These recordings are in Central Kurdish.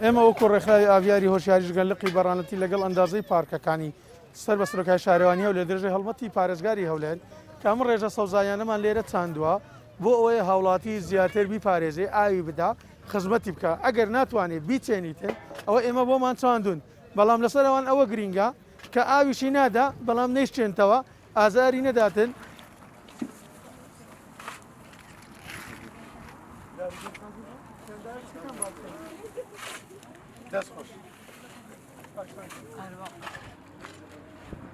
ئێمە وەکو ڕێکخراوی ئاڤیاری هۆشیاریش گەنلقی بەڕانەتی لەگەڵ ئەندازەی پارکەکانی سەر بە سەرۆکای شارەوانیە و لە درێژەی هەڵمەتی پارێزگاری هەولێر کە ئەم ڕێژە سەوزایانەمان لێرە چاندووە بۆ ئەوەی هاوڵاتی زیاتر بیپارێزێ ئاوی بدا خزمەتی بکە ئەگەر ناتوانێت بیچێنیتن ئەوە ئێمە بۆمان چاندون بەڵام لەسەر ئەوان ئەوە گرینگە کە ئاویشی نادا بەڵام نەیشتێنتەوە ئازاری نەداتن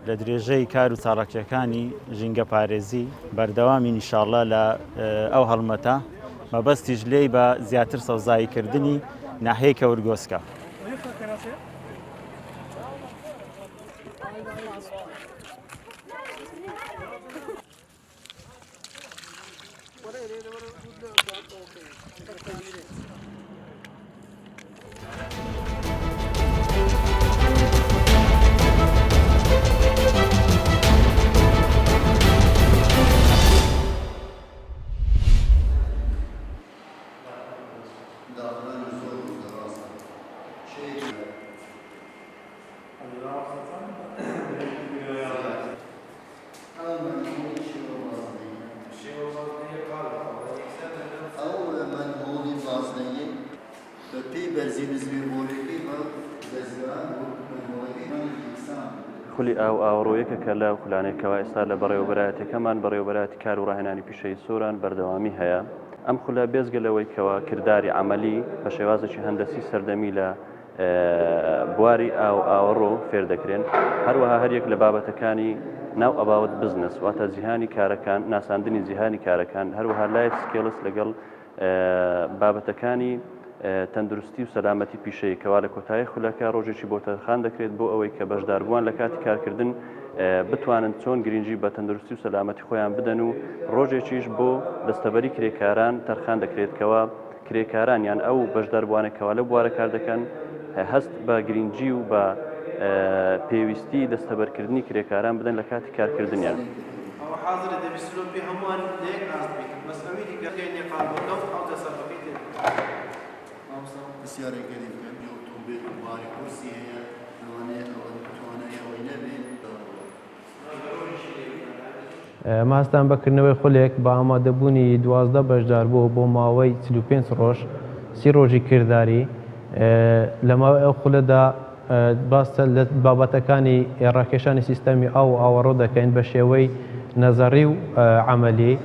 لە درێژەی کار و چاڵکیەکانی ژینگە پارێزی بەردەوامی ئینشاڵڵا لە ئەو هەڵمەتە مەبەستیش لێی بە زیاتر سەوزاییکردنی ناحەیە کەورگۆسکە. خولی ئاوڕۆیەکە کە لە خولانێکەوە ئێستا لە بەڕێوەبەرایەتەکەمان بەڕێوەبەرایەتی کار و ڕاهێنانی پیشەی سووران بەردەوامی هەیە. ئەم خولە بێزگەلەوەی کەوە کردداری عملی بە شێوازێکی هەندەسی سەردەمی لە بواری ئاوەڕۆ فێر دەکرێن هەروەها هەریەک لە بابەتەکانی ناو ئەباوت بزنس واتە جیهانی کارەکان ناساندنی جیهانی کارەکان هەروەها لایف سکیلس لەگەڵ بابەتەکانی تەندروستی و سەلامەتی پیشەیە کەوا لە کۆتایی خولەکە ڕۆژێکی بۆ تەرخان دەکرێت بۆ ئەوەی کە بەشداربووان لە کاتی کارکردن بتوانن چۆن گرنگی بە تەندروستی و سەلامەتی خۆیان بدەن و ڕۆژێکیش بۆ دەستەبەری کرێکاران تەرخان دەکرێتکەوە کرێکاران یان ئەو بەشداربووانێکەوە لە بوارە کار دەکەن هەست بە گرنگجی و بە پێویستی دەستەبەرکردنی کرێکاران بدەن لە کاتی کارکردنیان. ماستان بەکردنەوەی خولێک بە ئامادەبوونی 12 بەشدار بوو بۆ ماوەی 35 ڕۆژ 30 ڕۆژی کردداری لە ماوەی ئەو خولەدا باستە لە بابەتەکانی ڕاکێشانی سیستەمی ئەو ئاوەڕۆ دەکەین بە شێوەی نەزەڕی و عەمەلی.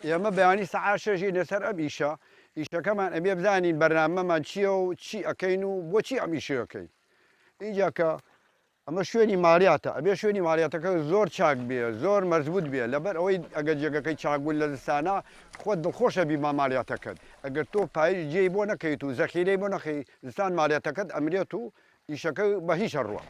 ئێمە بەیانی سەعات 6 لەسەر ئەم ئیشەکەمان ئەبێ بزانین بەرنامەمان چییە و چی ئەەکەین و بۆچی ئەم ئیشەکەین اینجا کە ئەمە شوێنی ماڵیاتە ئەبێ شوێنی ماڵیاتەکە زۆر چاک بێ زۆر مەزبوط بێ لەبەر ئەوەی ئەگەر جێگەکەی چاکبوون لە زستانە خۆت دڵخۆشە بی ماڵیاتەکەت ئەگەر تۆ پای جێی بۆ نەکەیت و زەخیرەی بۆ نەخەی زستان ماڵیاتەکەت ئەمرێت و ئیشەکە بە هیچ ڕوە.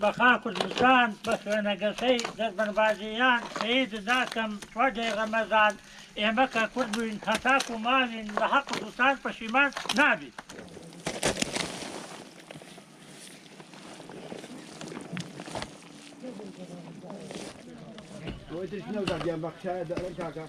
بەخا کوردستان بە خوێنەگەسەی دەستبەربازیان سەید داکەم سوەردەی ڕەمەزان ئێمە کە کورد بووین هەتاک و ماوین لە حەق کوردستان پەشیمان نابین. ويترش نوزع جنبك شاهد كاكا